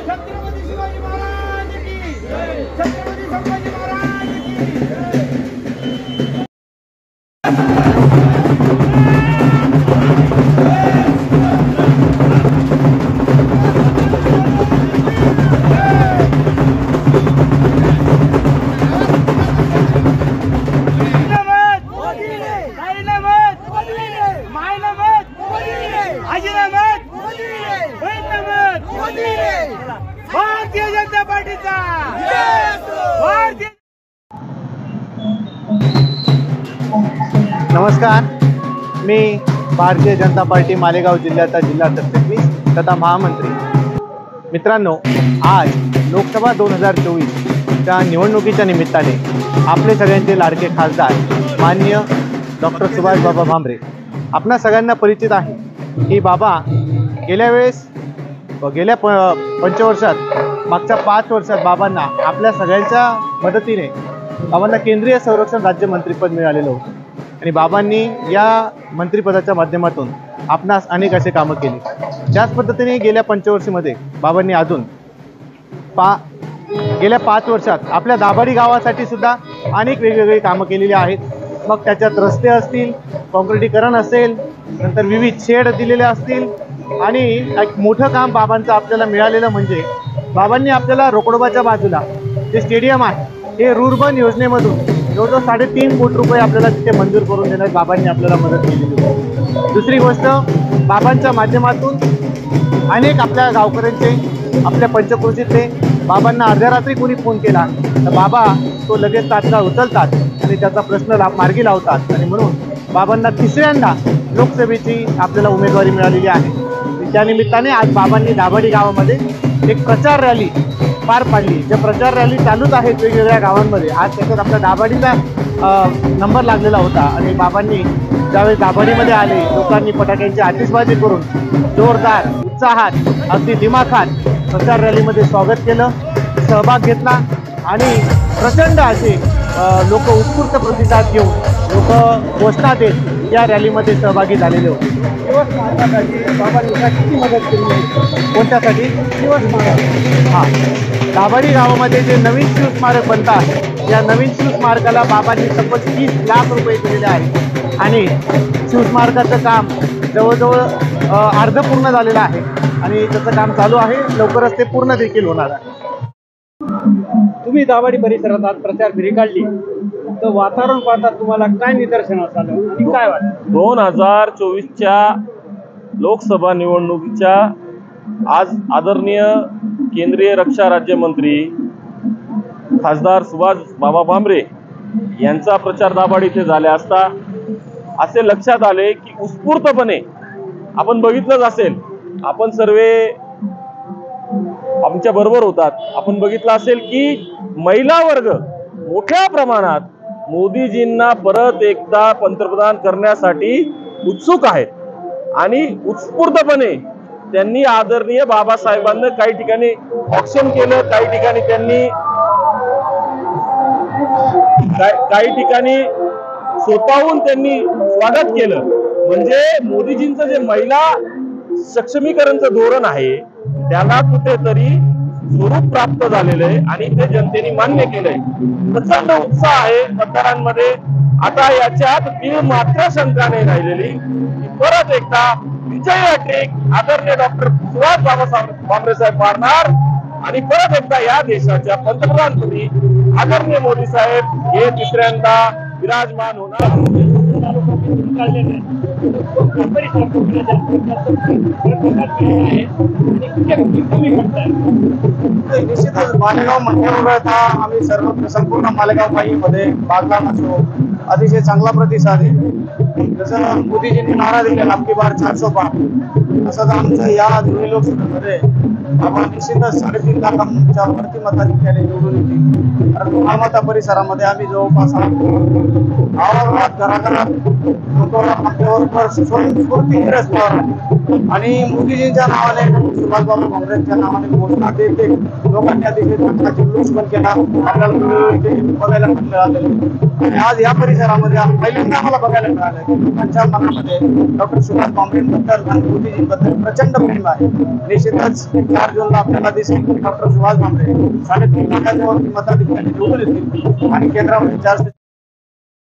छत्रपती शिवाजी महाराज की जय, छत्रपती संभाजी महाराज की जय। भारतीय जनता पार्टीचा नमस्कार, मी भारतीय जनता पार्टी मालेगाव जिल्ह्याचा जिल्हा सरचिटणीस तथा महामंत्री। मित्रांनो, आज लोकसभा 2024च्या निवडणुकीच्या निमित्ताने आपले सगळ्यांचे लाडके खासदार माननीय डॉक्टर सुभाष बाबा भामरे आपणा सगळ्यांना परिचित आहे की बाबा गेल्या पंचवर्षात मागच्या 5 वर्षात बाबांना आपल्या सगळ्यांच्या मदतीने बाबांना केंद्रीय संरक्षण राज्यमंत्रीपद मिळालेलं होतं आणि बाबांनी या मंत्रिपदाच्या माध्यमातून आपणास अनेक असे कामं केली। त्याच पद्धतीने गेल्या पंचवर्षीमध्ये बाबांनी अजून गेल्या 5 वर्षात आपल्या दाभाडी गावासाठी सुद्धा अनेक वेगवेगळी कामं केलेली आहेत। मग त्याच्यात रस्ते असतील, काँक्रिटीकरण असेल, नंतर विविध शेड दिलेले असतील आणि एक मोठं काम बाबांचं आपल्याला मिळालेलं म्हणजे बाबांनी आपल्याला रोकडोबाच्या बाजूला जे स्टेडियम आहे हे रुर्बन योजनेमधून जवळजवळ 3.5 कोटी रुपये आपल्याला तिथे मंजूर करून देण्यात बाबांनी आपल्याला मदत केलेली होती। दुसरी गोष्ट, बाबांच्या माध्यमातून अनेक आपल्या गावकऱ्यांचे, आपल्या पंचक्रोशीतले बाबांना अर्ध्या रात्री कोणी फोन केला तर बाबा तो लगेच तात्काळ उचलतात आणि त्याचा प्रश्न मार्गी लावतात आणि म्हणून बाबांना 3ऱ्यांदा लोकसभेची आपल्याला उमेदवारी मिळालेली आहे। त्या निमित्ताने आज बाबांनी दाभाडी गावामध्ये एक प्रचार रॅली पार पाडली। ज्या प्रचार रॅली चालूच आहेत वेगवेगळ्या गावांमध्ये, आज त्याच्यात आपल्या दाभाडीचा नंबर लागलेला होता आणि बाबांनी ज्यावेळेस दाभाडीमध्ये आले, लोकांनी फटाक्यांची आतिषबाजी करून जोरदार उत्साहात अगदी दिमाखात प्रचार रॅलीमध्ये स्वागत केलं, सहभाग घेतला आणि प्रचंड असे लोक उत्स्फूर्त प्रतिसाद घेऊन लोक घोषणा देत या रॅलीमध्ये सहभागी झालेले होते। दिवस स्मारकासाठी बाबांनी किती मदत केली आहे? कोणत्यासाठी? दिवस स्मारक। हां, दाभाडी गावामध्ये जे नवीन शिवस्मारक बनतात या नवीन शिवस्मारकाला बाबांनी तब्बल 30 लाख रुपये दिलेले आहेत आणि शिवस्मारकाचं काम जवळजवळ अर्ध पूर्ण झालेलं आहे आणि त्याचं काम चालू आहे, लवकरच ते पूर्ण देखील होणार आहे। तुम्ही दाभाडी परिसरात आज प्रचार फेरी काढली तर वातावरण पाहता तुम्हाला काय निदर्शनास आलं आणि काय वाटतं? 2024च्या लोकसभा निवडणुकीच्या आज आदरणीय केंद्रीय रक्षा राज्यमंत्री खासदार सुभाष बाबा भामरे यांचा प्रचार दाभाडी येथे झाला असता असे लक्षात आले की उत्स्फूर्तपणे आपण बघितलंच असेल, आपण सर्वे आमच्या बरोबर होतात, आपण बघितलं असेल की महिला वर्ग मोठ्या प्रमाणात मोदीजींना परत एकदा पंतप्रधान करण्यासाठी उत्सुक आहेत आणि उत्स्फूर्तपणे त्यांनी आदरणीय बाबासाहेबांना काही ठिकाणी ऑक्शन केलं, काही ठिकाणी स्वतःहून त्यांनी स्वागत केलं। म्हणजे मोदीजींचं जे महिला सक्षमीकरणचं धोरण आहे त्याला कुठेतरी स्वरूप प्राप्त झालेलं आहे आणि ते जनतेने मान्य केलंय। प्रचंड उत्साह आहे मतदारांमध्ये। आता याच्यात तीळ मात्र शंका नाही राहिलेली की परत एकदा विजय हॅट्रिक आदरणीय डॉक्टर सुभाष बाबासाहेब भामरे साहेब मारणार आणि परत एकदा या देशाच्या पंतप्रधानपदी आदरणीय मोदी साहेब हे 3ऱ्यांदा विराजमान होणार। निश्चितच मालेगाव म्हटल्यावर आम्ही संपूर्ण मालेगाव मध्ये बागलाण असो अतिशय चांगला प्रतिसाद आहे। जसं मोदीजींनी नारा दिलेला अबकी बार 400 पार, तसंच आमचं या दोन्ही लोकसभेमध्ये आपण निश्चितच 3.5 लाखांच्या वरती मताधिक्याने निवडून येते। कारण मालमत्ता परिसरामध्ये आम्ही जवळपास गावागावात घराघरात लोकांवर स्वयंस्फूर्ती आणि मोदीजींच्या नावाने सुभाषबाबू भामरेंच्या नावाने घोषणा देते लोकांनी अतिशय चांगला जल्लोष पण केला, आपल्याला बघायला मिळालेलं। आणि आज या परिसरामध्ये पहिल्यांदा आम्हाला बघायला मिळालं की लोकांच्या मनामध्ये डॉक्टर सुभाष भामरेंबद्दल आणि मोदीजींबद्दल प्रचंड प्रेम आहे. निश्चितच 4 जूनला आपल्याला दिसेल की डॉक्टर सुभाष भामरे 3.5 लाखाच्या वरती मताधिक्याने निवडून येतील आणि केंद्रामध्ये 4